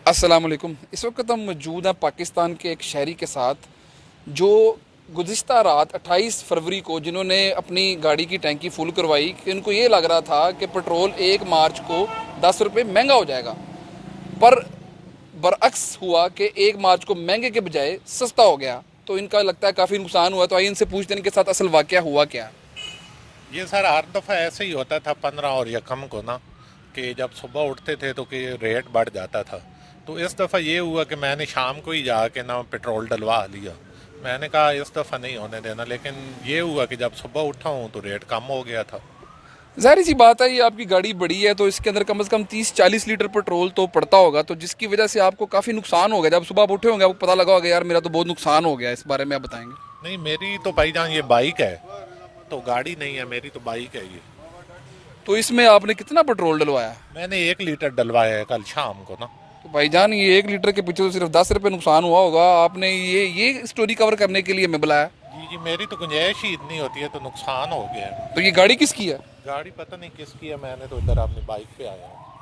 अस्सलाम वालेकुम। इस वक्त हम मौजूद हैं पाकिस्तान के एक शहरी के साथ जो गुज़िश्ता रात 28 फरवरी को जिन्होंने अपनी गाड़ी की टैंकी फुल करवाई कि उनको ये लग रहा था कि पेट्रोल 1 मार्च को 10 रुपये महंगा हो जाएगा, पर बरअक्स हुआ कि 1 मार्च को महंगे के बजाय सस्ता हो गया। तो इनका लगता है काफ़ी नुकसान हुआ। तो आइए इनसे पूछते हैं इनके साथ असल वाक़या हुआ क्या। ये सर हर दफ़ा ऐसे ही होता था 15 और 1 को ना, कि जब सुबह उठते थे तो कि रेट बढ़ जाता था। तो इस दफ़ा ये हुआ कि मैंने शाम को ही जाके ना पेट्रोल डलवा लिया। मैंने कहा इस दफ़ा नहीं होने देना, लेकिन ये हुआ कि जब सुबह उठा हूँ तो रेट कम हो गया था। ज़ाहिर सी बात है, ये आपकी गाड़ी बड़ी है तो इसके अंदर कम से कम 30-40 लीटर पेट्रोल तो पड़ता होगा, तो जिसकी वजह से आपको काफ़ी नुकसान हो गया। जब सुबह आप उठे होंगे आपको पता लगा होगा यार मेरा तो बहुत नुकसान हो गया। इस बारे में आप बताएंगे। नहीं, मेरी तो भाईजान ये बाइक है, तो गाड़ी नहीं है, मेरी तो बाइक है ये। तो इसमें आपने कितना पेट्रोल डलवाया? मैंने 1 लीटर डलवाया है कल शाम को ना। तो भाईजान ये 1 लीटर के पीछे तो सिर्फ 10 रुपये नुकसान हुआ होगा। आपने ये स्टोरी कवर करने के लिए हमें बुलाया? जी जी, मेरी तो गुंजाइश ही इतनी होती है, तो नुकसान हो गया है। तो ये गाड़ी किसकी है? गाड़ी पता नहीं किसकी है, मैंने तो इधर अपनी बाइक पे आया हूँ।